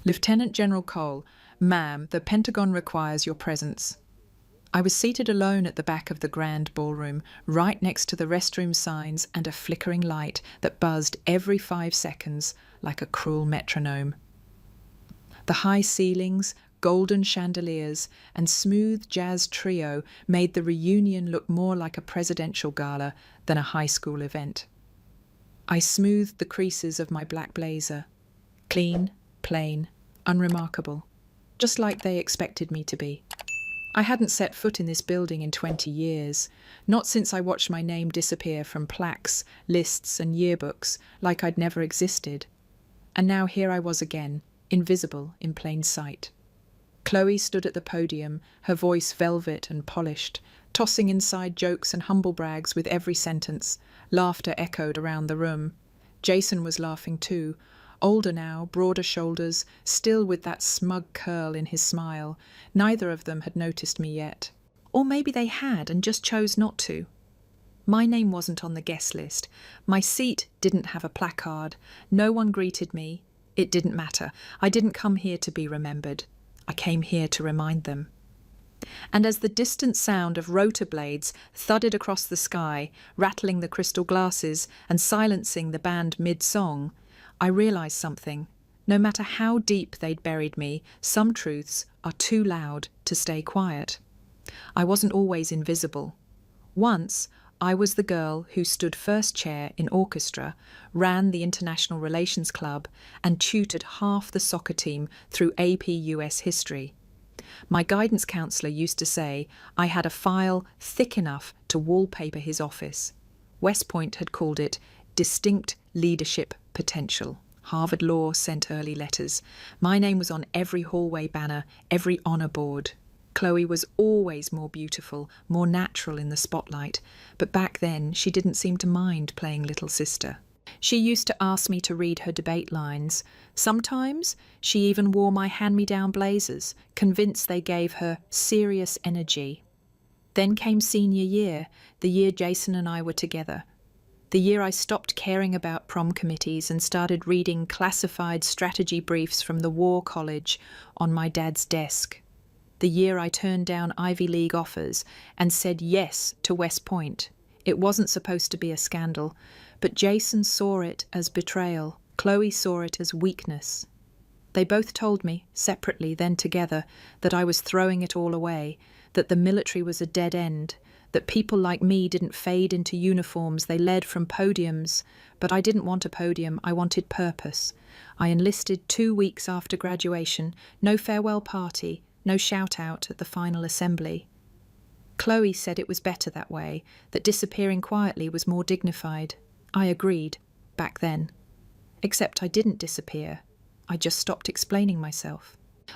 Lieutenant General Cole, ma'am, the Pentagon requires your presence. I was seated alone at the back of the grand ballroom, right next to the restroom signs and a flickering light that buzzed every 5 seconds like a cruel metronome. The high ceilings, golden chandeliers, and smooth jazz trio made the reunion look more like a presidential gala than a high school event. I smoothed the creases of my black blazer. Clean, plain, unremarkable, just like they expected me to be. I hadn't set foot in this building in 20 years, not since I watched my name disappear from plaques, lists, and yearbooks like I'd never existed. And now here I was again, invisible in plain sight. Chloe stood at the podium, her voice velvet and polished, tossing inside jokes and humble brags with every sentence. Laughter echoed around the room. Jason was laughing too, older now, broader shoulders, still with that smug curl in his smile. Neither of them had noticed me yet. Or maybe they had and just chose not to. My name wasn't on the guest list. My seat didn't have a placard. No one greeted me. It didn't matter. I didn't come here to be remembered. I came here to remind them. And as the distant sound of rotor blades thudded across the sky, rattling the crystal glasses and silencing the band mid-song, I realized something. No matter how deep they'd buried me, some truths are too loud to stay quiet. I wasn't always invisible. Once, I was the girl who stood first chair in orchestra, ran the International Relations Club, and tutored half the soccer team through AP US history. My guidance counselor used to say I had a file thick enough to wallpaper his office. West Point had called it distinct leadership potential. Harvard Law sent early letters. My name was on every hallway banner, every honor board. Chloe was always more beautiful, more natural in the spotlight, but back then she didn't seem to mind playing little sister. She used to ask me to read her debate lines. Sometimes she even wore my hand-me-down blazers, convinced they gave her serious energy. Then came senior year, the year Jason and I were together. The year I stopped caring about prom committees and started reading classified strategy briefs from the War College on my dad's desk. The year I turned down Ivy League offers and said yes to West Point. It wasn't supposed to be a scandal, but Jason saw it as betrayal. Chloe saw it as weakness. They both told me, separately then together, that I was throwing it all away, that the military was a dead end, that people like me didn't fade into uniforms, they led from podiums. But I didn't want a podium, I wanted purpose. I enlisted 2 weeks after graduation, no farewell party, no shout-out at the final assembly. Chloe said it was better that way, that disappearing quietly was more dignified. I agreed, back then. Except I didn't disappear. I just stopped explaining myself.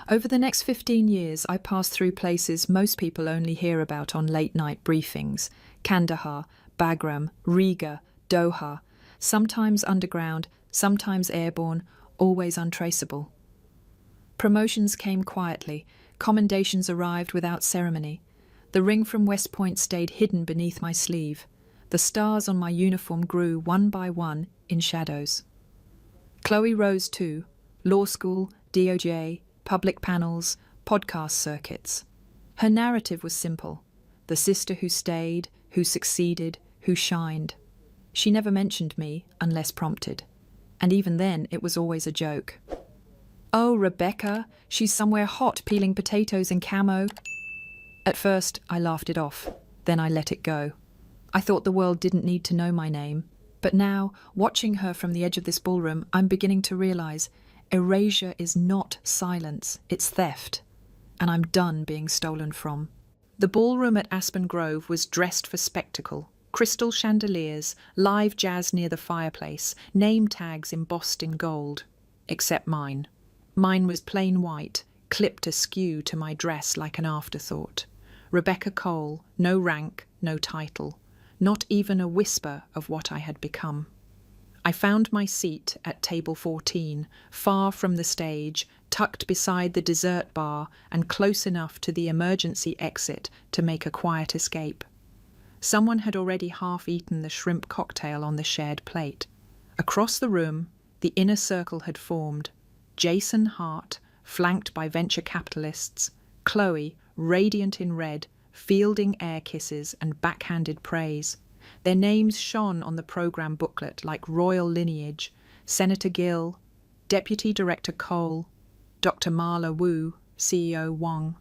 Over the next 15 years, I passed through places most people only hear about on late-night briefings. Kandahar, Bagram, Riga, Doha. Sometimes underground, sometimes airborne, always untraceable. Promotions came quietly. Commendations arrived without ceremony. The ring from West Point stayed hidden beneath my sleeve. The stars on my uniform grew one by one in shadows. Chloe rose too. Law school, DOJ, public panels, podcast circuits. Her narrative was simple. The sister who stayed, who succeeded, who shined. She never mentioned me unless prompted. And even then, it was always a joke. Oh, Rebecca, she's somewhere hot peeling potatoes in camo. At first, I laughed it off. Then I let it go. I thought the world didn't need to know my name. But now, watching her from the edge of this ballroom, I'm beginning to realize erasure is not silence, it's theft. And I'm done being stolen from. The ballroom at Aspen Grove was dressed for spectacle. Crystal chandeliers, live jazz near the fireplace, name tags embossed in gold. Except mine. Mine was plain white, clipped askew to my dress like an afterthought. Rebecca Cole, no rank, no title, not even a whisper of what I had become. I found my seat at table 14, far from the stage, tucked beside the dessert bar and close enough to the emergency exit to make a quiet escape. Someone had already half-eaten the shrimp cocktail on the shared plate. Across the room, the inner circle had formed. Jason Hart, flanked by venture capitalists, Chloe, radiant in red, fielding air kisses and backhanded praise. Their names shone on the program booklet like royal lineage: Senator Gill, Deputy Director Cole, Dr. Marla Wu, CEO Wang.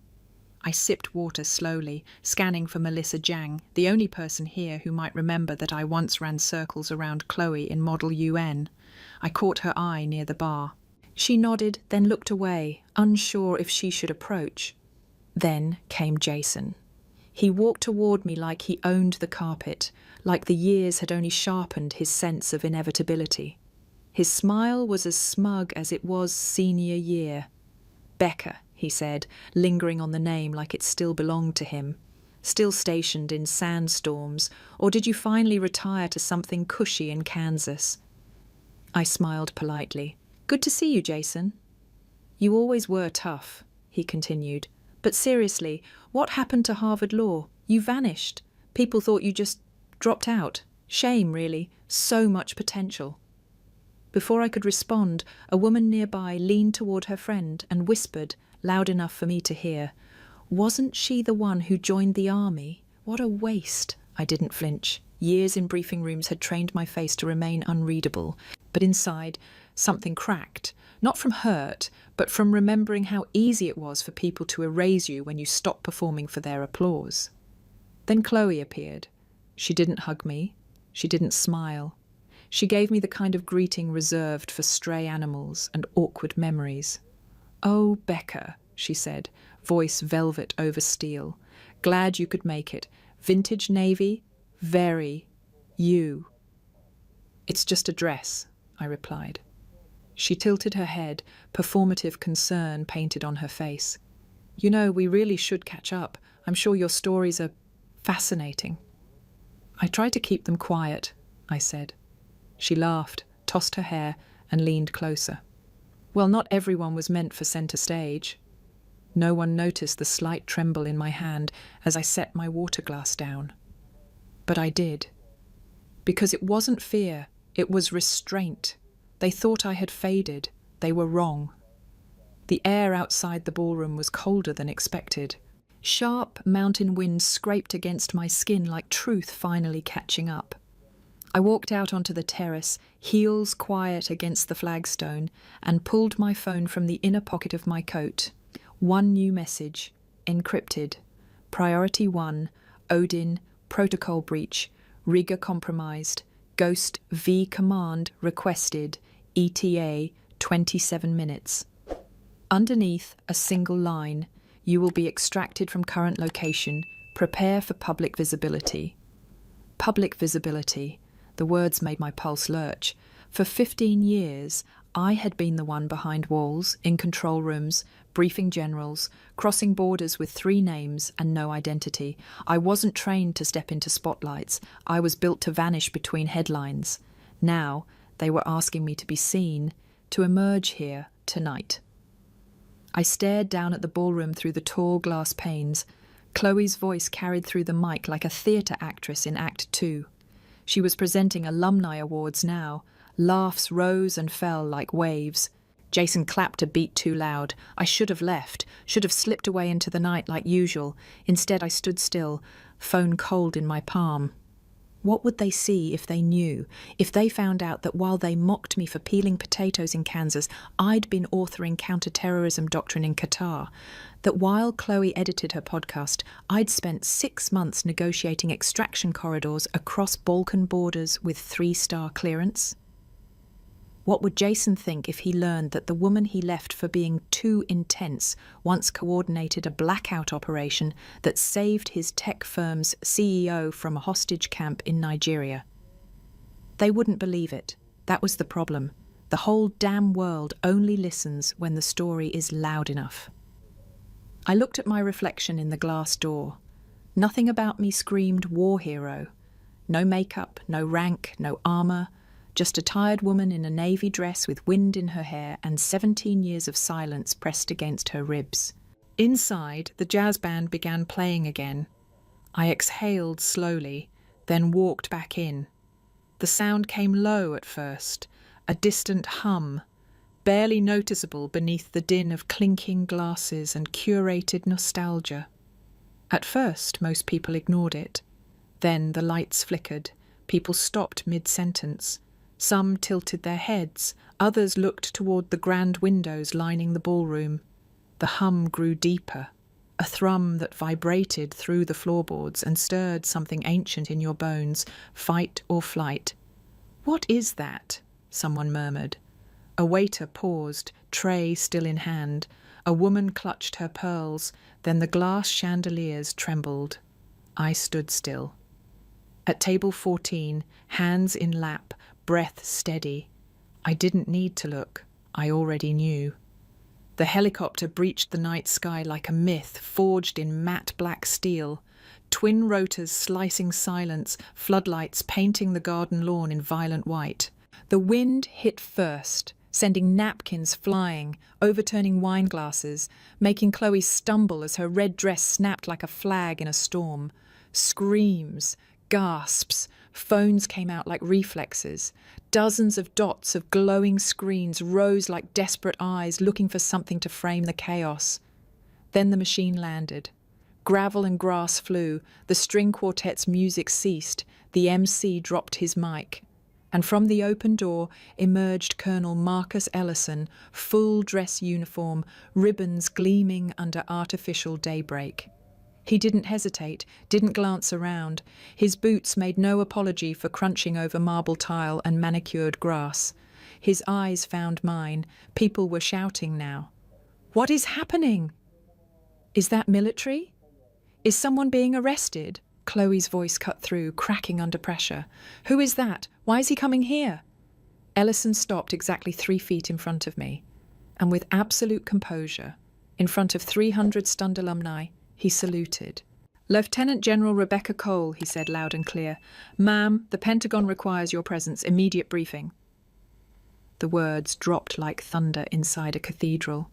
I sipped water slowly, scanning for Melissa Jiang, the only person here who might remember that I once ran circles around Chloe in Model UN. I caught her eye near the bar. She nodded, then looked away, unsure if she should approach. Then came Jason. He walked toward me like he owned the carpet, like the years had only sharpened his sense of inevitability. His smile was as smug as it was senior year. "Becca," he said, lingering on the name like it still belonged to him. "Still stationed in sandstorms, or did you finally retire to something cushy in Kansas?" I smiled politely. "Good to see you, Jason." "You always were tough," he continued. "But seriously, what happened to Harvard Law? You vanished. People thought you just dropped out. Shame, really. So much potential." Before I could respond, a woman nearby leaned toward her friend and whispered, loud enough for me to hear, "Wasn't she the one who joined the army? What a waste." I didn't flinch. Years in briefing rooms had trained my face to remain unreadable, but inside, something cracked. Not from hurt, but from remembering how easy it was for people to erase you when you stopped performing for their applause. Then Chloe appeared. She didn't hug me. She didn't smile. She gave me the kind of greeting reserved for stray animals and awkward memories. "Oh, Becca," she said, voice velvet over steel. "Glad you could make it. Vintage navy? Very. You." "It's just a dress," I replied. She tilted her head, performative concern painted on her face. "You know, we really should catch up. I'm sure your stories are fascinating." "I try to keep them quiet," I said. She laughed, tossed her hair, and leaned closer. "Well, not everyone was meant for centre stage." No one noticed the slight tremble in my hand as I set my water glass down. But I did. Because it wasn't fear, it was restraint. They thought I had faded. They were wrong. The air outside the ballroom was colder than expected. Sharp mountain winds scraped against my skin like truth finally catching up. I walked out onto the terrace, heels quiet against the flagstone, and pulled my phone from the inner pocket of my coat. One new message, encrypted. Priority 1, Odin, protocol breach, rigger compromised, Ghost V command requested, ETA 27 minutes. Underneath, a single line, "You will be extracted from current location. Prepare for public visibility." Public visibility. The words made my pulse lurch. For 15 years, I had been the one behind walls, in control rooms, briefing generals, crossing borders with 3 names and no identity. I wasn't trained to step into spotlights. I was built to vanish between headlines. Now, they were asking me to be seen, to emerge here tonight. I stared down at the ballroom through the tall glass panes. Chloe's voice carried through the mic like a theatre actress in Act 2. She was presenting alumni awards now. Laughs rose and fell like waves. Jason clapped a beat too loud. I should have left, should have slipped away into the night like usual. Instead, I stood still, phone cold in my palm. What would they see if they knew, if they found out that while they mocked me for peeling potatoes in Kansas, I'd been authoring counterterrorism doctrine in Qatar? That while Chloe edited her podcast, I'd spent 6 months negotiating extraction corridors across Balkan borders with 3-star clearance? What would Jason think if he learned that the woman he left for being too intense once coordinated a blackout operation that saved his tech firm's CEO from a hostage camp in Nigeria? They wouldn't believe it. That was the problem. The whole damn world only listens when the story is loud enough. I looked at my reflection in the glass door. Nothing about me screamed war hero. No makeup, no rank, no armour. Just a tired woman in a navy dress with wind in her hair and 17 years of silence pressed against her ribs. Inside, the jazz band began playing again. I exhaled slowly, then walked back in. The sound came low at first, a distant hum, barely noticeable beneath the din of clinking glasses and curated nostalgia. At first, most people ignored it. Then the lights flickered. People stopped mid-sentence. Some tilted their heads. Others looked toward the grand windows lining the ballroom. The hum grew deeper, a thrum that vibrated through the floorboards and stirred something ancient in your bones, fight or flight. "What is that?" someone murmured. A waiter paused, tray still in hand. A woman clutched her pearls, then the glass chandeliers trembled. I stood still. At table 14, hands in lap, breath steady. I didn't need to look. I already knew. The helicopter breached the night sky like a myth forged in matte black steel. Twin rotors slicing silence, floodlights painting the garden lawn in violent white. The wind hit first, sending napkins flying, overturning wine glasses, making Chloe stumble as her red dress snapped like a flag in a storm. Screams, gasps, phones came out like reflexes. Dozens of dots of glowing screens rose like desperate eyes looking for something to frame the chaos. Then the machine landed. Gravel and grass flew, the string quartet's music ceased, the MC dropped his mic. And from the open door emerged Colonel Marcus Ellison, full dress uniform, ribbons gleaming under artificial daybreak. He didn't hesitate, didn't glance around. His boots made no apology for crunching over marble tile and manicured grass. His eyes found mine. People were shouting now. "What is happening? Is that military? Is someone being arrested?" Chloe's voice cut through, cracking under pressure. "Who is that? Why is he coming here?" Ellison stopped exactly 3 feet in front of me, and with absolute composure, in front of 300 stunned alumni, he saluted. "Lieutenant General Rebecca Cole," he said loud and clear. "Ma'am, the Pentagon requires your presence. Immediate briefing." The words dropped like thunder inside a cathedral.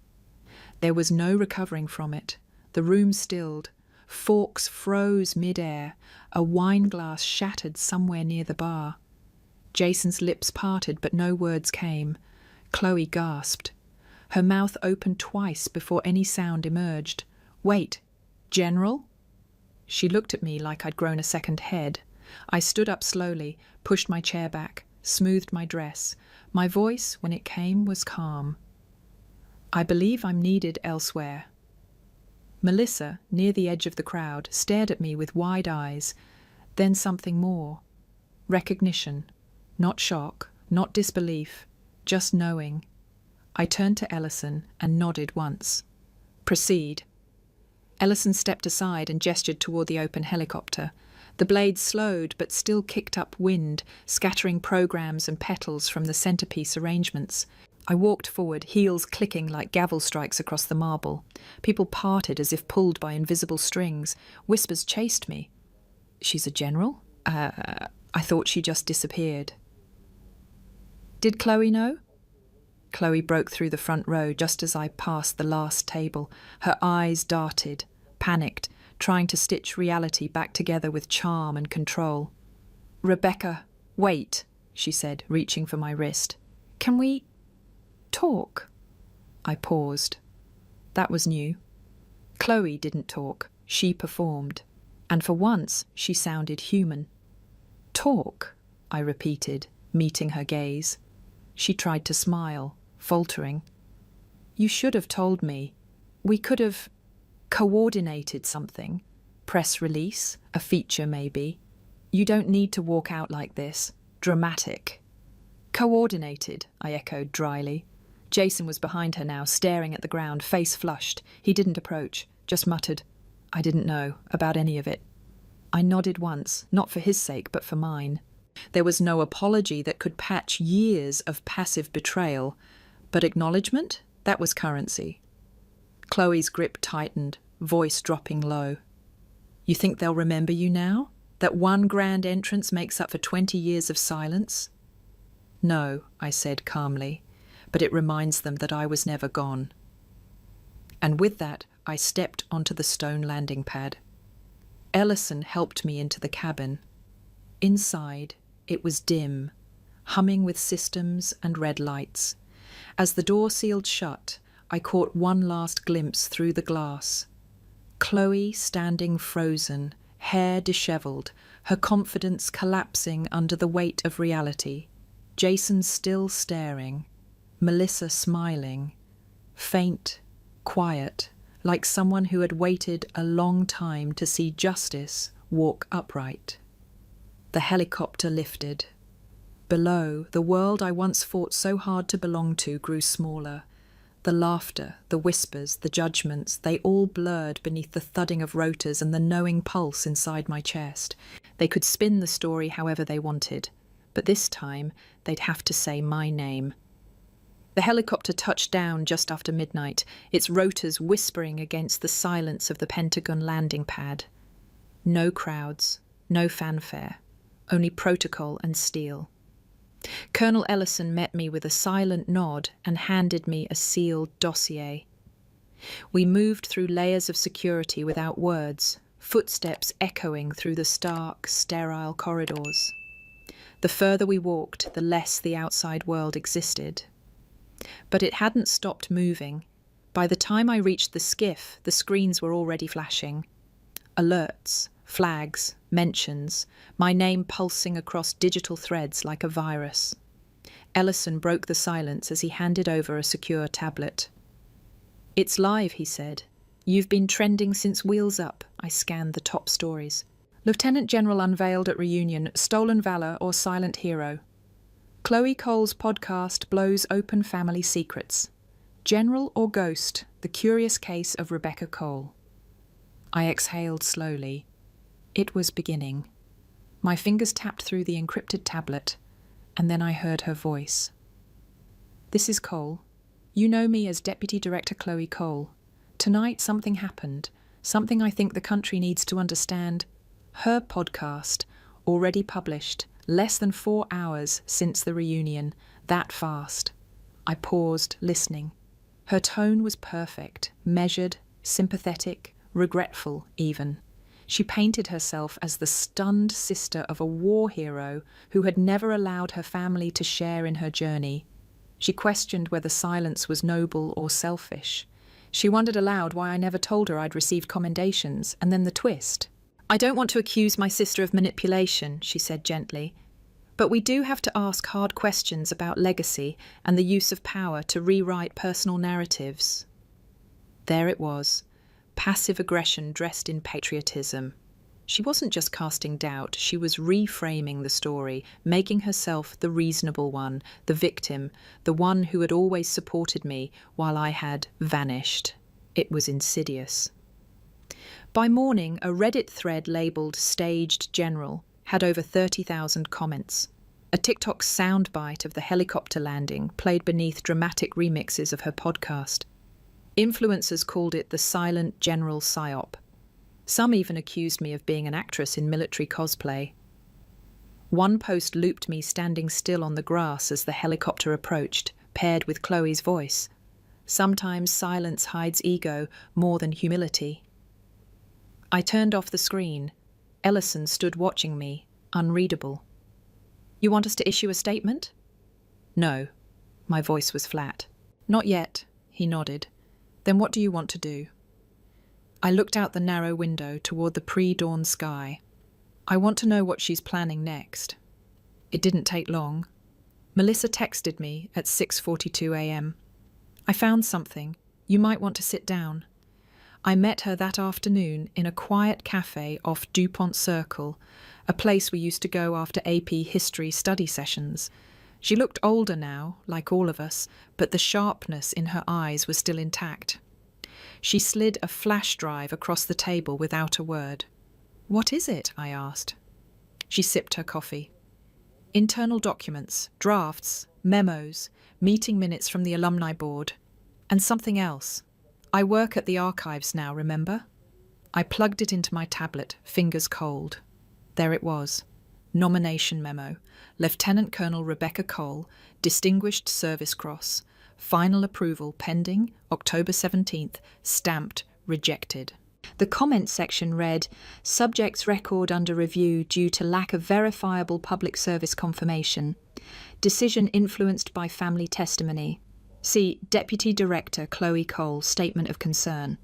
There was no recovering from it. The room stilled. Forks froze mid-air. A wine glass shattered somewhere near the bar. Jason's lips parted, but no words came. Chloe gasped. Her mouth opened twice before any sound emerged. "Wait, General?" She looked at me like I'd grown a second head. I stood up slowly, pushed my chair back, smoothed my dress. My voice, when it came, was calm. "I believe I'm needed elsewhere." Melissa, near the edge of the crowd, stared at me with wide eyes. Then something more. Recognition. Not shock, not disbelief, just knowing. I turned to Ellison and nodded once. "Proceed." Ellison stepped aside and gestured toward the open helicopter. The blades slowed but still kicked up wind, scattering programs and petals from the centerpiece arrangements. I walked forward, heels clicking like gavel strikes across the marble. People parted as if pulled by invisible strings. Whispers chased me. "She's a general? I thought she just disappeared." "Did Chloe know?" Chloe broke through the front row just as I passed the last table. Her eyes darted, panicked, trying to stitch reality back together with charm and control. "Rebecca, wait," she said, reaching for my wrist. "Can we talk?" I paused. That was new. Chloe didn't talk. She performed. And for once, she sounded human. "Talk," I repeated, meeting her gaze. She tried to smile, faltering. "You should have told me. We could have coordinated something. Press release, a feature maybe. You don't need to walk out like this. Dramatic." "Coordinated," I echoed dryly. Jason was behind her now, staring at the ground, face flushed. He didn't approach, just muttered, "I didn't know about any of it." I nodded once, not for his sake, but for mine. There was no apology that could patch years of passive betrayal, but acknowledgement, that was currency. Chloe's grip tightened, voice dropping low. "You think they'll remember you now? That one grand entrance makes up for 20 years of silence?" "No," I said calmly, "but it reminds them that I was never gone." And with that, I stepped onto the stone landing pad. Ellison helped me into the cabin. Inside, it was dim, humming with systems and red lights. As the door sealed shut, I caught one last glimpse through the glass. Chloe standing frozen, hair dishevelled, her confidence collapsing under the weight of reality. Jason still staring, Melissa smiling, faint, quiet, like someone who had waited a long time to see justice walk upright. The helicopter lifted. Below, the world I once fought so hard to belong to grew smaller. The laughter, the whispers, the judgments, they all blurred beneath the thudding of rotors and the knowing pulse inside my chest. They could spin the story however they wanted, but this time they'd have to say my name. The helicopter touched down just after midnight, its rotors whispering against the silence of the Pentagon landing pad. No crowds, no fanfare, only protocol and steel. Colonel Ellison met me with a silent nod and handed me a sealed dossier. We moved through layers of security without words, footsteps echoing through the stark, sterile corridors. The further we walked, the less the outside world existed. But it hadn't stopped moving. By the time I reached the skiff, the screens were already flashing. Alerts, flags, mentions, my name pulsing across digital threads like a virus. Ellison broke the silence as he handed over a secure tablet. "It's live," he said. "You've been trending since Wheels Up." I scanned the top stories. Lieutenant General unveiled at reunion, stolen valor or silent hero. Chloe Cole's podcast blows open family secrets. General or ghost, the curious case of Rebecca Cole. I exhaled slowly. It was beginning. My fingers tapped through the encrypted tablet, and then I heard her voice. "This is Cole. You know me as Deputy Director Chloe Cole. Tonight something happened, something I think the country needs to understand. Her podcast, already published, less than 4 hours since the reunion, that fast." I paused, listening. Her tone was perfect, measured, sympathetic, regretful even. She painted herself as the stunned sister of a war hero who had never allowed her family to share in her journey. She questioned whether silence was noble or selfish. She wondered aloud why I never told her I'd received commendations, and then the twist. "I don't want to accuse my sister of manipulation," she said gently, "but we do have to ask hard questions about legacy and the use of power to rewrite personal narratives." There it was. Passive aggression dressed in patriotism. She wasn't just casting doubt, she was reframing the story, making herself the reasonable one, the victim, the one who had always supported me while I had vanished. It was insidious. By morning, a Reddit thread labelled "Staged General" had over 30,000 comments. A TikTok soundbite of the helicopter landing played beneath dramatic remixes of her podcast. Influencers called it the silent general psyop. Some even accused me of being an actress in military cosplay. One post looped me standing still on the grass as the helicopter approached, paired with Chloe's voice. Sometimes silence hides ego more than humility. I turned off the screen. Ellison stood watching me, unreadable. "You want us to issue a statement?" "No." My voice was flat. "Not yet," he nodded. "Then what do you want to do?" I looked out the narrow window toward the pre-dawn sky. "I want to know what she's planning next." It didn't take long. Melissa texted me at 6:42 a.m. "I found something. You might want to sit down." I met her that afternoon in a quiet cafe off DuPont Circle, a place we used to go after AP history study sessions. She looked older now, like all of us, but the sharpness in her eyes was still intact. She slid a flash drive across the table without a word. "What is it?" I asked. She sipped her coffee. "Internal documents, drafts, memos, meeting minutes from the alumni board, and something else. I work at the archives now, remember?" I plugged it into my tablet, fingers cold. There it was. Nomination memo. Lieutenant Colonel Rebecca Cole, Distinguished Service Cross. Final approval pending, October 17th, stamped, rejected. The comment section read, "Subject's record under review due to lack of verifiable public service confirmation. Decision influenced by family testimony." See, Deputy Director Chloe Cole, statement of concern.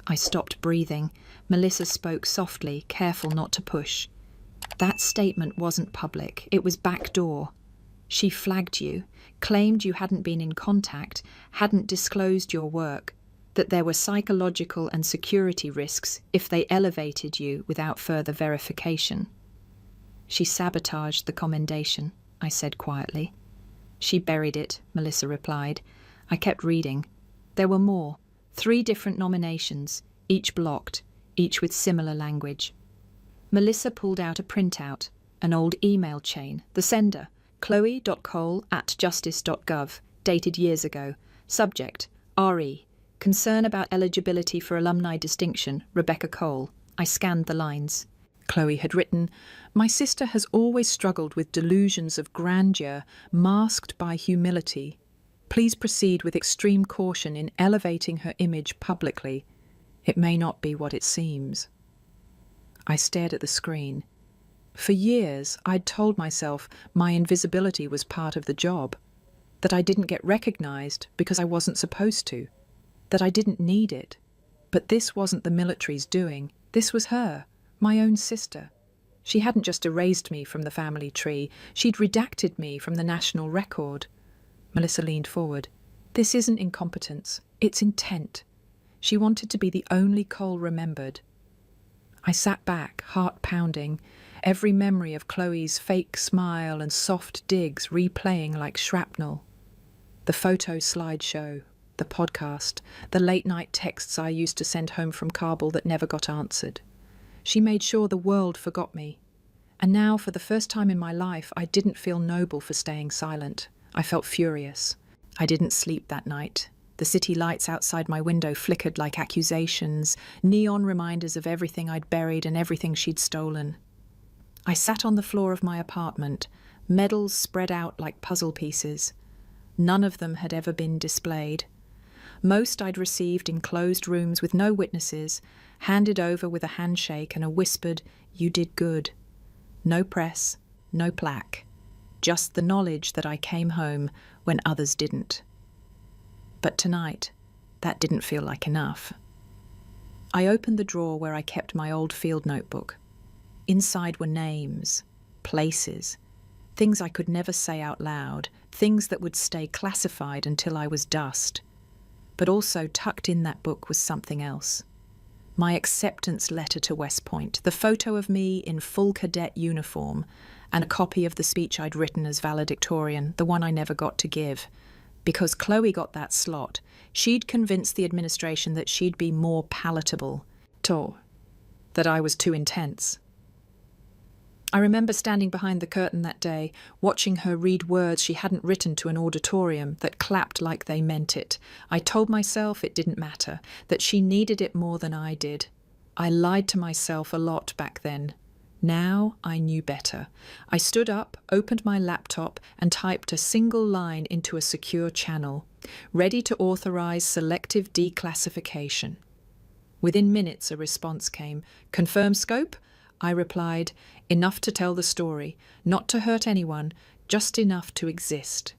I stopped breathing. Melissa spoke softly, careful not to push. That statement wasn't public. It was backdoor. She flagged you, claimed you hadn't been in contact, hadn't disclosed your work, that there were psychological and security risks if they elevated you without further verification. She sabotaged the commendation, I said quietly. She buried it, Melissa replied. I kept reading. There were more. 3 different nominations, each blocked, each with similar language. Melissa pulled out a printout, an old email chain, the sender, chloe.cole@justice.gov, dated years ago. Subject, RE, concern about eligibility for alumni distinction, Rebecca Cole. I scanned the lines. Chloe had written, "My sister has always struggled with delusions of grandeur masked by humility. Please proceed with extreme caution in elevating her image publicly. It may not be what it seems." I stared at the screen. For years, I'd told myself my invisibility was part of the job, that I didn't get recognized because I wasn't supposed to, that I didn't need it. But this wasn't the military's doing. This was her, my own sister. She hadn't just erased me from the family tree, she'd redacted me from the national record. Melissa leaned forward. This isn't incompetence, it's intent. She wanted to be the only Cole remembered. I sat back, heart pounding, every memory of Chloe's fake smile and soft digs replaying like shrapnel. The photo slideshow, the podcast, the late-night texts I used to send home from Kabul that never got answered. She made sure the world forgot me. And now, for the first time in my life, I didn't feel noble for staying silent. I felt furious. I didn't sleep that night. The city lights outside my window flickered like accusations, neon reminders of everything I'd buried and everything she'd stolen. I sat on the floor of my apartment, medals spread out like puzzle pieces. None of them had ever been displayed. Most I'd received in closed rooms with no witnesses, handed over with a handshake and a whispered, "You did good." No press, no plaque. Just the knowledge that I came home when others didn't. But tonight, that didn't feel like enough. I opened the drawer where I kept my old field notebook. Inside were names, places, things I could never say out loud, things that would stay classified until I was dust. But also tucked in that book was something else. My acceptance letter to West Point, the photo of me in full cadet uniform, and a copy of the speech I'd written as valedictorian, the one I never got to give. Because Chloe got that slot, she'd convinced the administration that she'd be more palatable, that I was too intense. I remember standing behind the curtain that day, watching her read words she hadn't written to an auditorium that clapped like they meant it. I told myself it didn't matter, that she needed it more than I did. I lied to myself a lot back then. Now I knew better. I stood up, opened my laptop, and typed a single line into a secure channel, ready to authorize selective declassification. Within minutes a response came. "Confirm scope?" I replied, "Enough to tell the story, not to hurt anyone, just enough to exist."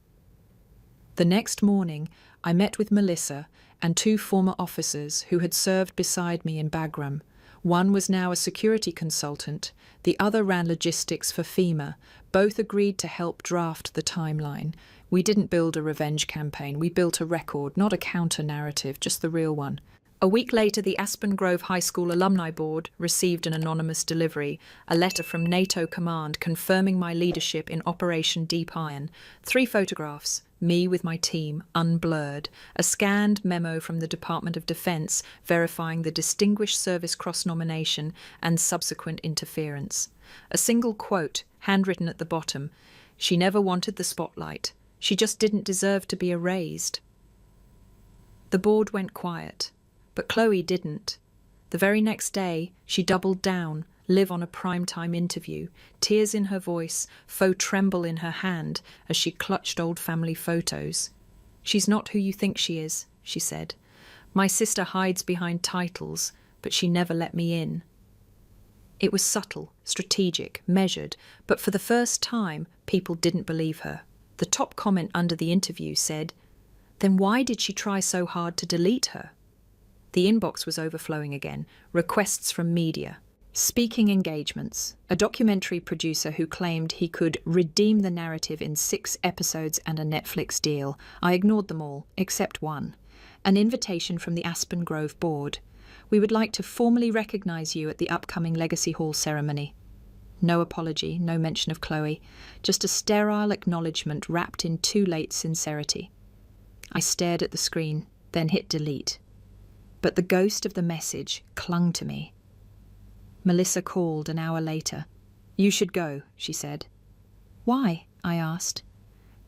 The next morning, I met with Melissa and 2 former officers who had served beside me in Bagram. One was now a security consultant, the other ran logistics for FEMA. Both agreed to help draft the timeline. We didn't build a revenge campaign, we built a record, not a counter-narrative, just the real one. A week later, the Aspen Grove High School Alumni Board received an anonymous delivery, a letter from NATO Command confirming my leadership in Operation Deep Iron, 3 photographs, me with my team, unblurred, a scanned memo from the Department of Defense verifying the Distinguished Service cross-nomination and subsequent interference. A single quote, handwritten at the bottom, "She never wanted the spotlight. She just didn't deserve to be erased." The board went quiet. But Chloe didn't. The very next day, she doubled down, live on a primetime interview, tears in her voice, faux tremble in her hand as she clutched old family photos. "She's not who you think she is," she said. "My sister hides behind titles, but she never let me in." It was subtle, strategic, measured, but for the first time, people didn't believe her. The top comment under the interview said, Then why did she try so hard to delete her? The inbox was overflowing again. Requests from media. Speaking engagements. A documentary producer who claimed he could redeem the narrative in 6 episodes and a Netflix deal. I ignored them all, except one. An invitation from the Aspen Grove board. We would like to formally recognise you at the upcoming Legacy Hall ceremony. No apology, no mention of Chloe. Just a sterile acknowledgement wrapped in too late sincerity. I stared at the screen, then hit delete. But the ghost of the message clung to me. Melissa called an hour later. "You should go," she said. "Why?" I asked.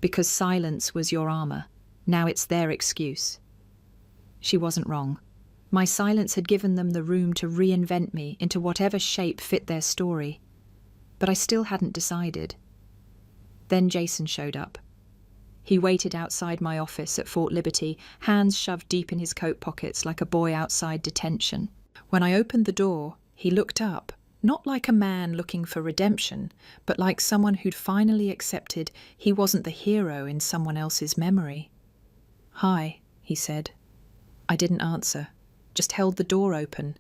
"Because silence was your armour. Now it's their excuse." She wasn't wrong. My silence had given them the room to reinvent me into whatever shape fit their story. But I still hadn't decided. Then Jason showed up. He waited outside my office at Fort Liberty, hands shoved deep in his coat pockets like a boy outside detention. When I opened the door, he looked up, not like a man looking for redemption, but like someone who'd finally accepted he wasn't the hero in someone else's memory. "Hi," he said. I didn't answer, just held the door open.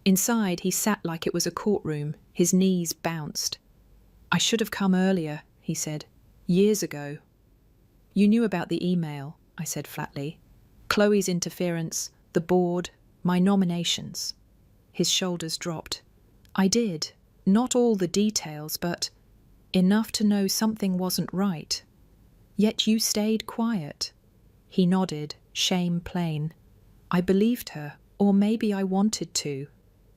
Inside, he sat like it was a courtroom, his knees bounced. "I should have come earlier," he said. "Years ago." "You knew about the email," I said flatly. "Chloe's interference, the board, my nominations." His shoulders dropped. "I did. Not all the details, but enough to know something wasn't right. Yet you stayed quiet." He nodded, shame plain. "I believed her, or maybe I wanted to.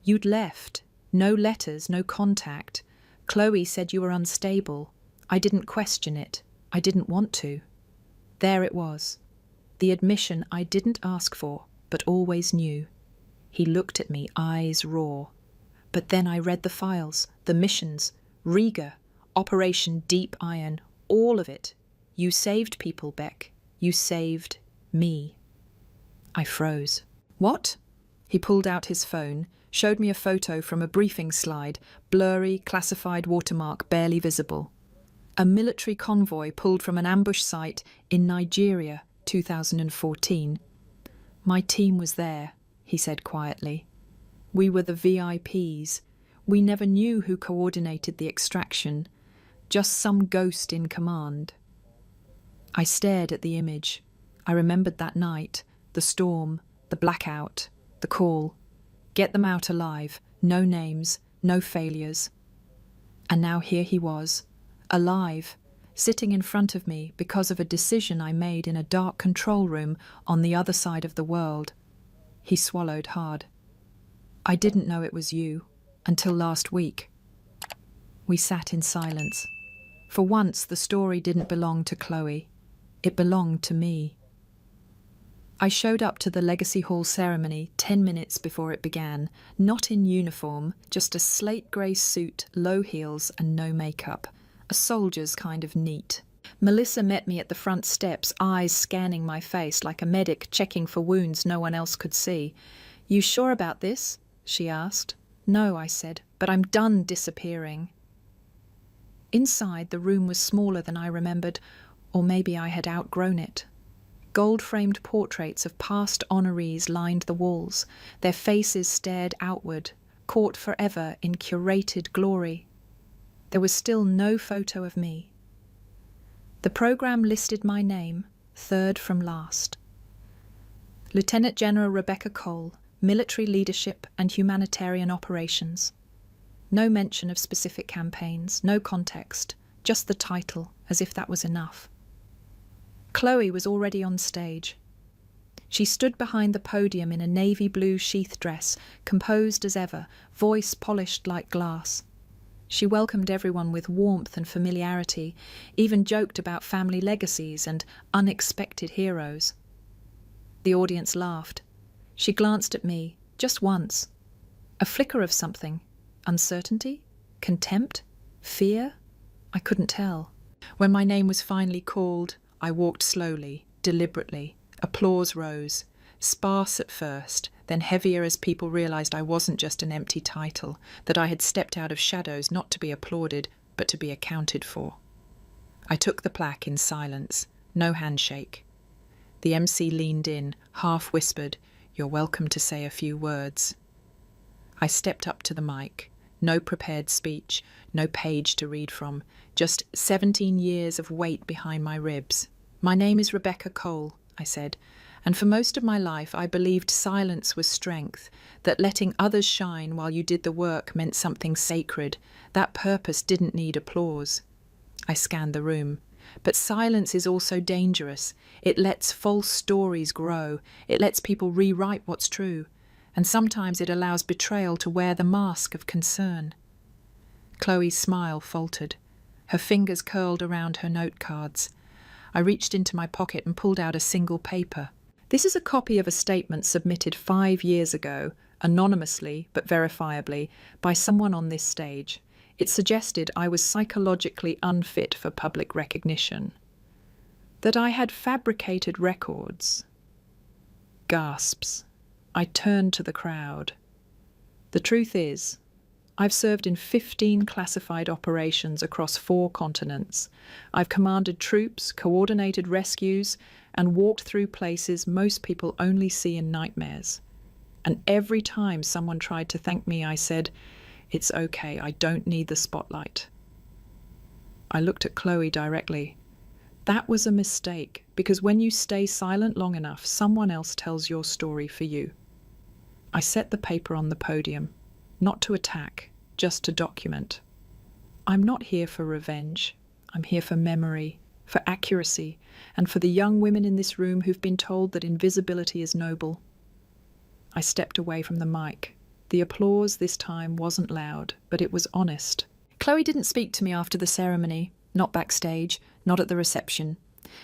You'd left. No letters, no contact. Chloe said you were unstable. I didn't question it. I didn't want to." There it was. The admission I didn't ask for, but always knew. He looked at me, eyes raw. But then I read the files, the missions, Riga, Operation Deep Iron, all of it. You saved people, Beck. You saved me. I froze. "What?" He pulled out his phone, showed me a photo from a briefing slide, blurry, classified watermark barely visible. A military convoy pulled from an ambush site in Nigeria, 2014. "My team was there," he said quietly. "We were the VIPs. We never knew who coordinated the extraction. Just some ghost in command." I stared at the image. I remembered that night, the storm, the blackout, the call. Get them out alive, no names, no failures. And now here he was, alive, sitting in front of me because of a decision I made in a dark control room on the other side of the world. He swallowed hard. "I didn't know it was you, until last week." We sat in silence. For once, the story didn't belong to Chloe. It belonged to me. I showed up to the Legacy Hall ceremony 10 minutes before it began, not in uniform, just a slate grey suit, low heels and no makeup. A soldier's kind of neat. Melissa met me at the front steps, eyes scanning my face like a medic checking for wounds no one else could see. "You sure about this?" she asked. "No," I said, "but I'm done disappearing." Inside, the room was smaller than I remembered, or maybe I had outgrown it. Gold-framed portraits of past honorees lined the walls. Their faces stared outward, caught forever in curated glory. There was still no photo of me. The program listed my name, third from last. Lieutenant General Rebecca Cole, Military Leadership and Humanitarian Operations. No mention of specific campaigns, no context, just the title, as if that was enough. Chloe was already on stage. She stood behind the podium in a navy blue sheath dress, composed as ever, voice polished like glass. She welcomed everyone with warmth and familiarity, even joked about family legacies and unexpected heroes. The audience laughed. She glanced at me, just once. A flicker of something. Uncertainty? Contempt? Fear? I couldn't tell. When my name was finally called, I walked slowly, deliberately. Applause rose, sparse at first, then heavier as people realised I wasn't just an empty title, that I had stepped out of shadows not to be applauded, but to be accounted for. I took the plaque in silence, no handshake. The MC leaned in, half whispered, "You're welcome to say a few words." I stepped up to the mic. No prepared speech, no page to read from, just 17 years of weight behind my ribs. "My name is Rebecca Cole," I said, "and for most of my life I believed silence was strength, that letting others shine while you did the work meant something sacred. That purpose didn't need applause." I scanned the room. But silence is also dangerous. It lets false stories grow. It lets people rewrite what's true. And sometimes it allows betrayal to wear the mask of concern. Chloe's smile faltered. Her fingers curled around her note cards. I reached into my pocket and pulled out a single paper. This is a copy of a statement submitted 5 years ago, anonymously but verifiably, by someone on this stage. It suggested I was psychologically unfit for public recognition, that I had fabricated records. Gasps. I turned to the crowd. The truth is, I've served in 15 classified operations across 4 continents. I've commanded troops, coordinated rescues, and walked through places most people only see in nightmares. And every time someone tried to thank me, I said, "It's okay, I don't need the spotlight." I looked at Chloe directly. That was a mistake, because when you stay silent long enough, someone else tells your story for you. I set the paper on the podium, not to attack, just to document. I'm not here for revenge. I'm here for memory, for accuracy, and for the young women in this room who've been told that invisibility is noble. I stepped away from the mic. The applause this time wasn't loud, but it was honest. Chloe didn't speak to me after the ceremony, not backstage, not at the reception.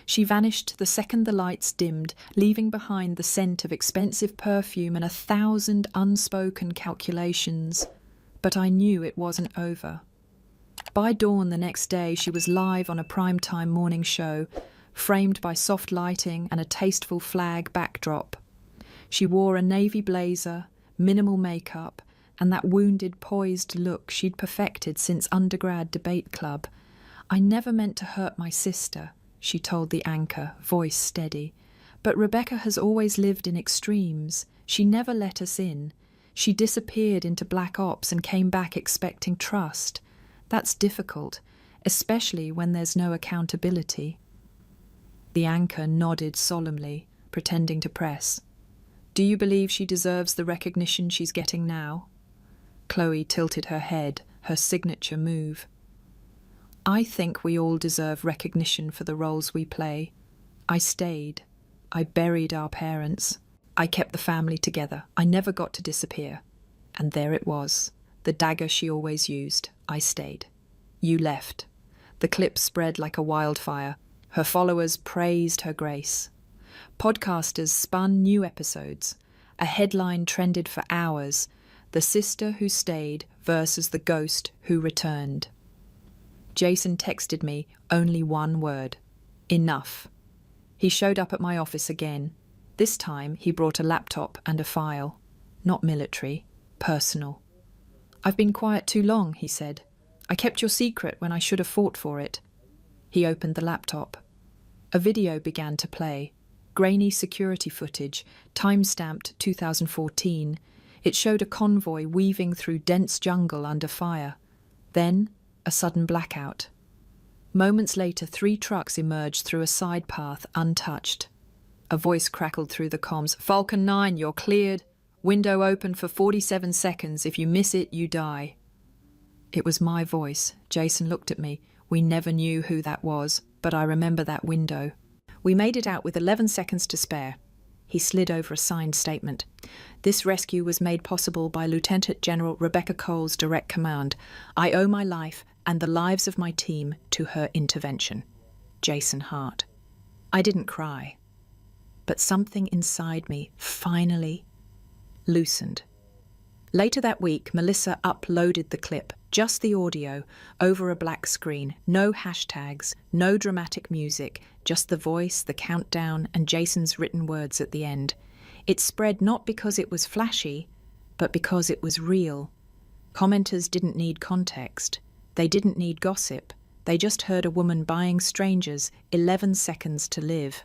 She vanished the second the lights dimmed, leaving behind the scent of expensive perfume and 1,000 unspoken calculations. But I knew it wasn't over. By dawn the next day, she was live on a primetime morning show, framed by soft lighting and a tasteful flag backdrop. She wore a navy blazer, minimal makeup, and that wounded, poised look she'd perfected since undergrad debate club. "I never meant to hurt my sister," she told the anchor, voice steady. "But Rebecca has always lived in extremes. She never let us in. She disappeared into black ops and came back expecting trust. That's difficult, especially when there's no accountability." The anchor nodded solemnly, pretending to press. "Do you believe she deserves the recognition she's getting now?" Chloe tilted her head, her signature move. "I think we all deserve recognition for the roles we play. I stayed. I buried our parents. I kept the family together. I never got to disappear. And there it was, the dagger she always used. I stayed. You left." The clip spread like a wildfire. Her followers praised her grace. Podcasters spun new episodes. A headline trended for hours: "The sister who stayed versus the ghost who returned." Jason texted me only one word: enough. He showed up at my office again. This time he brought a laptop and a file. Not military, personal. "I've been quiet too long," he said. "I kept your secret when I should have fought for it." He opened the laptop. A video began to play. Grainy security footage, time-stamped 2014. It showed a convoy weaving through dense jungle under fire. Then, a sudden blackout. Moments later, 3 trucks emerged through a side path, untouched. A voice crackled through the comms. "Falcon 9, you're cleared. Window open for 47 seconds. If you miss it, you die." It was my voice. Jason looked at me. We never knew who that was, but I remember that window. We made it out with 11 seconds to spare. He slid over a signed statement. "This rescue was made possible by Lieutenant General Rebecca Cole's direct command. I owe my life and the lives of my team to her intervention. Jason Hart." I didn't cry, but something inside me finally loosened. Later that week, Melissa uploaded the clip, just the audio, over a black screen. No hashtags, no dramatic music, just the voice, the countdown, and Jason's written words at the end. It spread not because it was flashy, but because it was real. Commenters didn't need context. They didn't need gossip. They just heard a woman buying strangers 11 seconds to live.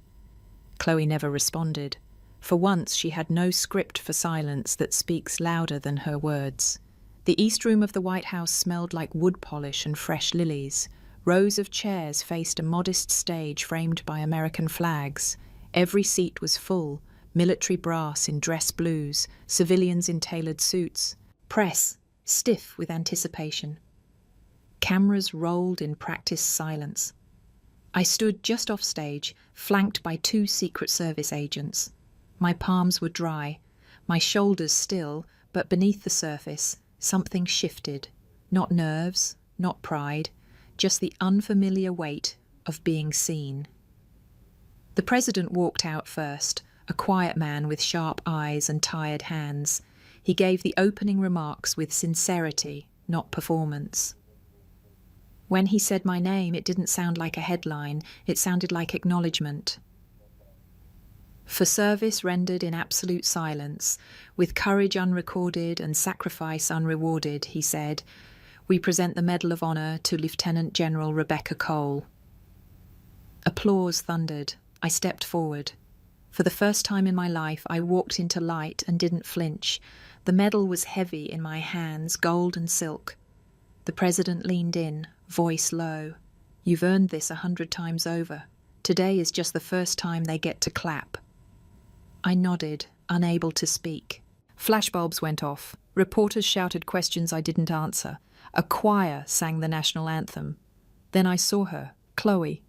Chloe never responded. For once, she had no script for silence that speaks louder than her words. The East Room of the White House smelled like wood polish and fresh lilies. Rows of chairs faced a modest stage framed by American flags. Every seat was full, military brass in dress blues, civilians in tailored suits, press stiff with anticipation. Cameras rolled in practiced silence. I stood just off stage, flanked by 2 Secret Service agents. My palms were dry, my shoulders still, but beneath the surface, something shifted. Not nerves, not pride, just the unfamiliar weight of being seen. The president walked out first, a quiet man with sharp eyes and tired hands. He gave the opening remarks with sincerity, not performance. When he said my name, it didn't sound like a headline, it sounded like acknowledgement. For service rendered in absolute silence, with courage unrecorded and sacrifice unrewarded, he said, we present the Medal of Honor to Lieutenant General Rebecca Cole. Applause thundered. I stepped forward. For the first time in my life, I walked into light and didn't flinch. The medal was heavy in my hands, gold and silk. The president leaned in, voice low. You've earned this 100 times over. Today is just the first time they get to clap. I nodded, unable to speak. Flashbulbs went off. Reporters shouted questions I didn't answer. A choir sang the national anthem. Then I saw her, Chloe,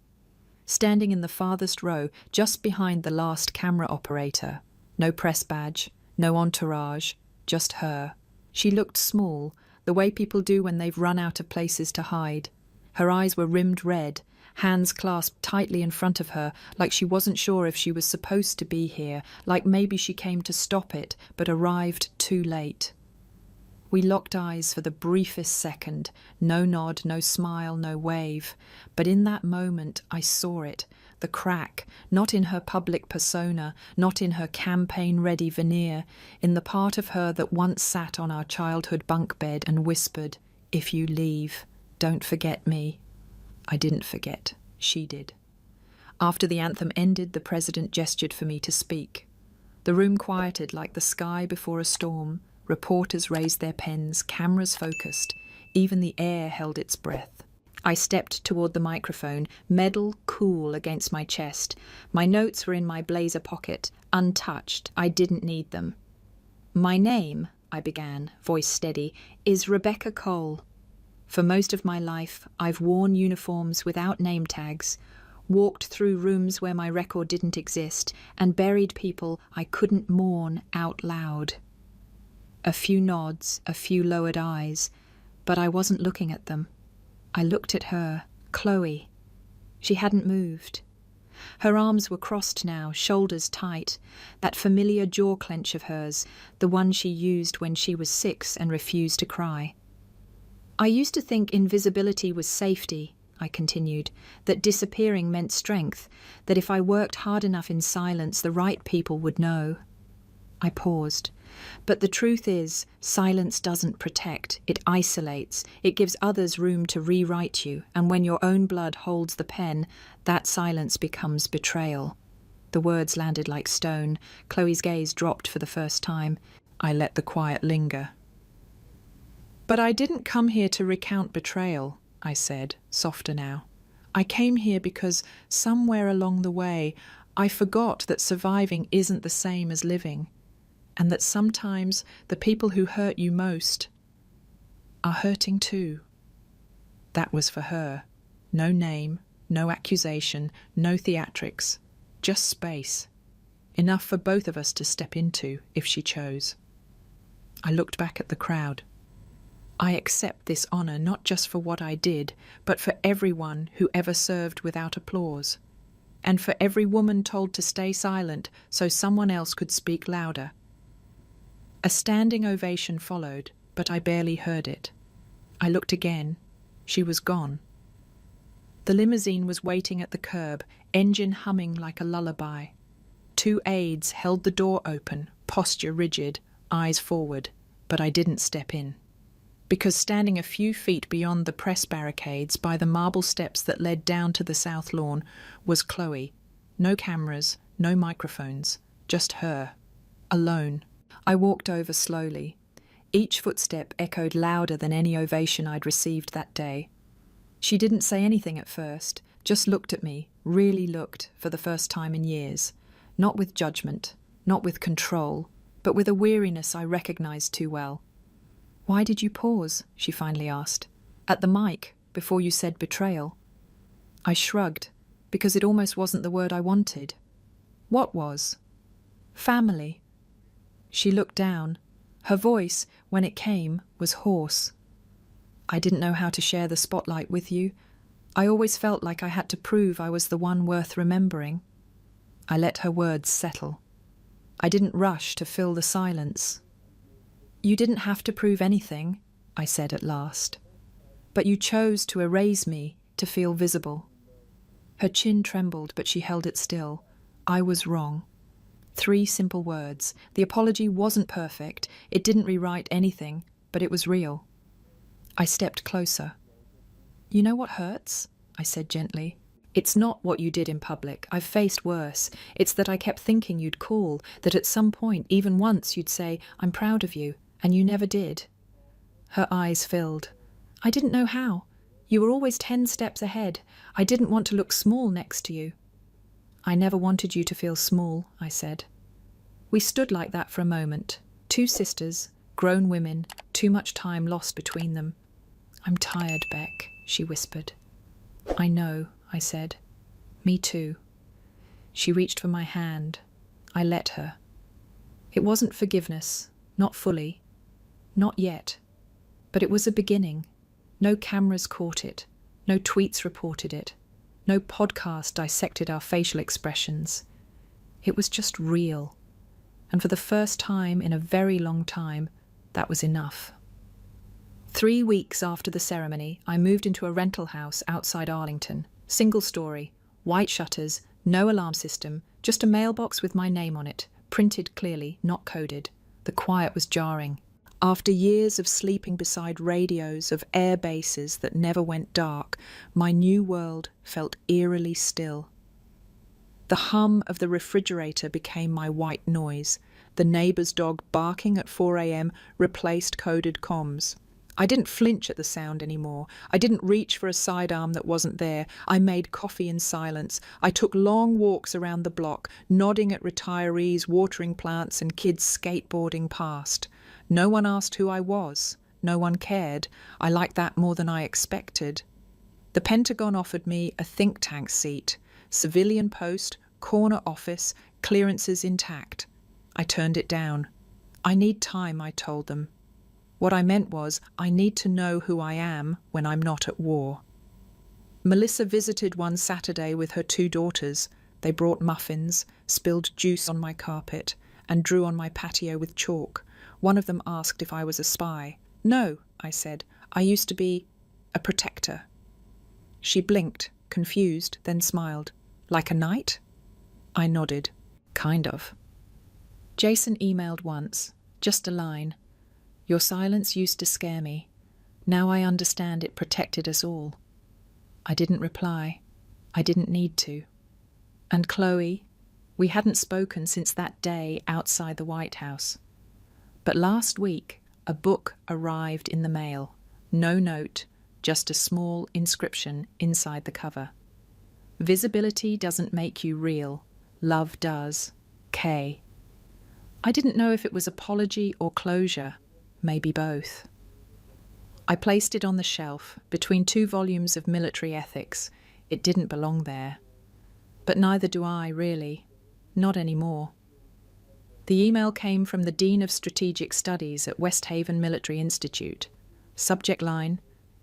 standing in the farthest row, just behind the last camera operator. No press badge, no entourage, just her. She looked small, the way people do when they've run out of places to hide. Her eyes were rimmed red, hands clasped tightly in front of her, like she wasn't sure if she was supposed to be here, like maybe she came to stop it, but arrived too late. We locked eyes for the briefest second, no nod, no smile, no wave. But in that moment, I saw it, the crack, not in her public persona, not in her campaign-ready veneer, in the part of her that once sat on our childhood bunk bed and whispered, if you leave, don't forget me. I didn't forget. She did. After the anthem ended, the president gestured for me to speak. The room quieted like the sky before a storm. Reporters raised their pens, cameras focused. Even the air held its breath. I stepped toward the microphone, medal cool against my chest. My notes were in my blazer pocket, untouched. I didn't need them. My name, I began, voice steady, is Rebecca Cole. For most of my life, I've worn uniforms without name tags, walked through rooms where my record didn't exist, and buried people I couldn't mourn out loud. A few nods, a few lowered eyes, but I wasn't looking at them. I looked at her, Chloe. She hadn't moved. Her arms were crossed now, shoulders tight, that familiar jaw clench of hers, the one she used when she was 6 and refused to cry. I used to think invisibility was safety, I continued, that disappearing meant strength, that if I worked hard enough in silence, the right people would know. I paused. But the truth is, silence doesn't protect, it isolates, it gives others room to rewrite you, and when your own blood holds the pen, that silence becomes betrayal. The words landed like stone. Chloe's gaze dropped for the first time. I let the quiet linger. But I didn't come here to recount betrayal, I said, softer now. I came here because somewhere along the way, I forgot that surviving isn't the same as living, and that sometimes the people who hurt you most are hurting too. That was for her. No name, no accusation, no theatrics, just space. Enough for both of us to step into if she chose. I looked back at the crowd. I accept this honor not just for what I did, but for everyone who ever served without applause, and for every woman told to stay silent so someone else could speak louder. A standing ovation followed, but I barely heard it. I looked again. She was gone. The limousine was waiting at the curb, engine humming like a lullaby. 2 aides held the door open, posture rigid, eyes forward, but I didn't step in. Because standing a few feet beyond the press barricades by the marble steps that led down to the south lawn was Chloe. No cameras, no microphones, just her, alone. I walked over slowly. Each footstep echoed louder than any ovation I'd received that day. She didn't say anything at first, just looked at me, really looked for the first time in years. Not with judgment, not with control, but with a weariness I recognized too well. "Why did you pause?" she finally asked. "At the mic, before you said betrayal." I shrugged, because it almost wasn't the word I wanted. What was? Family. She looked down. Her voice, when it came, was hoarse. "I didn't know how to share the spotlight with you. I always felt like I had to prove I was the one worth remembering." I let her words settle. I didn't rush to fill the silence. "You didn't have to prove anything," I said at last. "But you chose to erase me, to feel visible." Her chin trembled, but she held it still. I was wrong. 3 simple words. The apology wasn't perfect. It didn't rewrite anything, but it was real. I stepped closer. "You know what hurts?" I said gently. "It's not what you did in public. I've faced worse. It's that I kept thinking you'd call, that at some point, even once, you'd say, 'I'm proud of you,' and you never did." Her eyes filled. "I didn't know how. You were always 10 steps ahead. I didn't want to look small next to you." "I never wanted you to feel small," I said. We stood like that for a moment. 2 sisters, grown women, too much time lost between them. "I'm tired, Beck," she whispered. "I know," I said. "Me too." She reached for my hand. I let her. It wasn't forgiveness, not fully, not yet. But it was a beginning. No cameras caught it. No tweets reported it. No podcast dissected our facial expressions. It was just real. And for the first time in a very long time, that was enough. 3 weeks after the ceremony, I moved into a rental house outside Arlington. Single story, white shutters, no alarm system, just a mailbox with my name on it, printed clearly, not coded. The quiet was jarring. After years of sleeping beside radios of air bases that never went dark, my new world felt eerily still. The hum of the refrigerator became my white noise. The neighbour's dog barking at 4 a.m. replaced coded comms. I didn't flinch at the sound anymore. I didn't reach for a sidearm that wasn't there. I made coffee in silence. I took long walks around the block, nodding at retirees, watering plants, and kids skateboarding past. No one asked who I was. No one cared. I liked that more than I expected. The Pentagon offered me a think tank seat, civilian post, corner office, clearances intact. I turned it down. "I need time," I told them. What I meant was, I need to know who I am when I'm not at war. Melissa visited one Saturday with her 2 daughters. They brought muffins, spilled juice on my carpet, and drew on my patio with chalk. One of them asked if I was a spy. "No," I said. "I used to be a protector." She blinked, confused, then smiled. "Like a knight?" I nodded. "Kind of." Jason emailed once, just a line. "Your silence used to scare me. Now I understand it protected us all." I didn't reply. I didn't need to. And Chloe, we hadn't spoken since that day outside the White House. But last week, a book arrived in the mail. No note, just a small inscription inside the cover. "Visibility doesn't make you real. Love does. K." I didn't know if it was apology or closure. Maybe both. I placed it on the shelf, between 2 volumes of military ethics. It didn't belong there. But neither do I, really. Not anymore. The email came from the Dean of Strategic Studies at West Haven Military Institute. Subject line,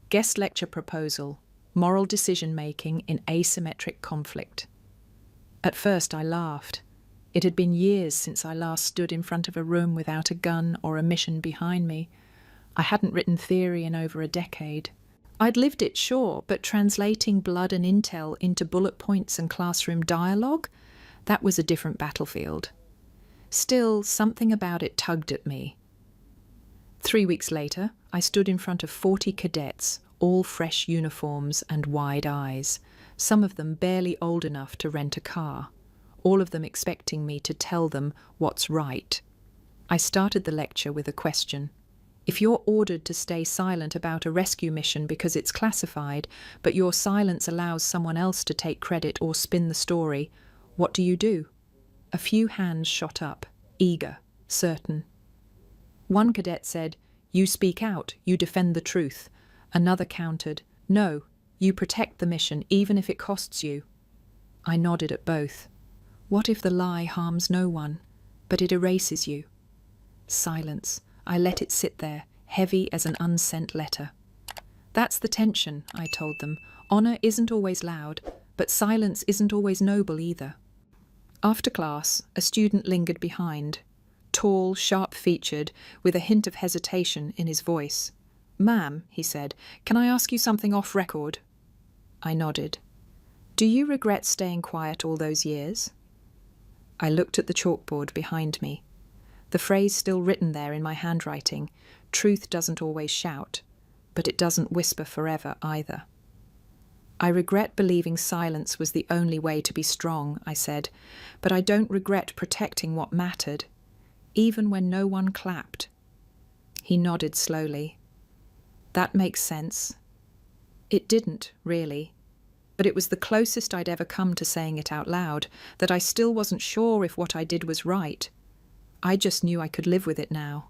"Guest lecture proposal, moral decision-making in asymmetric conflict." At first I laughed. It had been years since I last stood in front of a room without a gun or a mission behind me. I hadn't written theory in over a decade. I'd lived it, sure, but translating blood and intel into bullet points and classroom dialogue? That was a different battlefield. Still, something about it tugged at me. 3 weeks later, I stood in front of 40 cadets, all fresh uniforms and wide eyes, some of them barely old enough to rent a car. all of them expecting me to tell them what's right. I started the lecture with a question. If you're ordered to stay silent about a rescue mission because it's classified, but your silence allows someone else to take credit or spin the story, what do you do? A few hands shot up, eager, certain. One cadet said, "You speak out, you defend the truth." Another countered, "No, you protect the mission even if it costs you." I nodded at both. What if the lie harms no one, but it erases you? Silence. I let it sit there, heavy as an unsent letter. That's the tension, I told them. Honour isn't always loud, but silence isn't always noble either. After class, a student lingered behind, tall, sharp-featured, with a hint of hesitation in his voice. "Ma'am," he said, "can I ask you something off record?" I nodded. "Do you regret staying quiet all those years?" I looked at the chalkboard behind me. The phrase still written there in my handwriting, "Truth doesn't always shout, but it doesn't whisper forever either." "I regret believing silence was the only way to be strong," I said, "but I don't regret protecting what mattered, even when no one clapped." He nodded slowly. "That makes sense." It didn't, really, but it was the closest I'd ever come to saying it out loud, that I still wasn't sure if what I did was right. I just knew I could live with it now.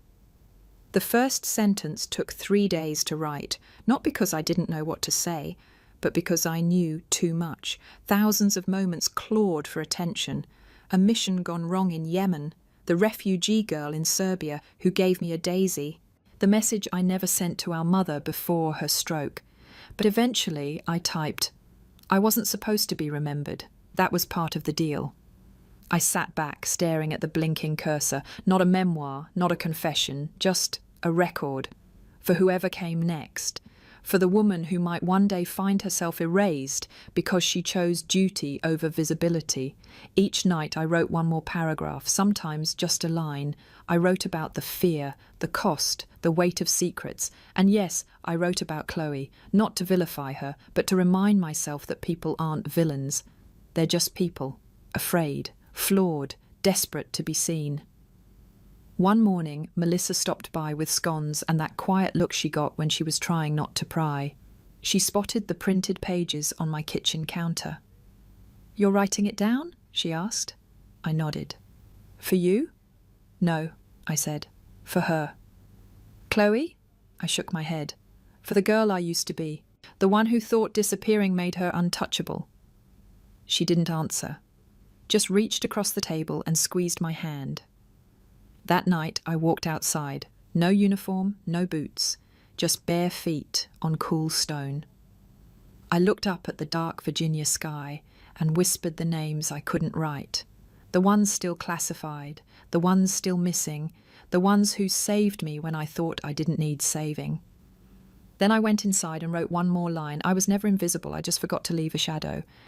The first sentence took 3 days to write, not because I didn't know what to say, but because I knew too much. Thousands of moments clawed for attention. A mission gone wrong in Yemen, the refugee girl in Serbia who gave me a daisy, the message I never sent to our mother before her stroke. But eventually I typed, "I wasn't supposed to be remembered. That was part of the deal." I sat back, staring at the blinking cursor. Not a memoir, not a confession, just a record. For whoever came next. For the woman who might one day find herself erased because she chose duty over visibility. Each night I wrote one more paragraph, sometimes just a line. I wrote about the fear, the cost, the weight of secrets. And yes, I wrote about Chloe, not to vilify her, but to remind myself that people aren't villains. They're just people, afraid, flawed, desperate to be seen. One morning, Melissa stopped by with scones and that quiet look she got when she was trying not to pry. She spotted the printed pages on my kitchen counter. "You're writing it down?" she asked. I nodded. "For you?" "No," I said. "For her." "Chloe?" I shook my head. "For the girl I used to be, the one who thought disappearing made her untouchable." She didn't answer, just reached across the table and squeezed my hand. That night I walked outside, no uniform, no boots, just bare feet on cool stone. I looked up at the dark Virginia sky and whispered the names I couldn't write, the ones still classified, the ones still missing, the ones who saved me when I thought I didn't need saving. Then I went inside and wrote one more line. I was never invisible, I just forgot to leave a shadow.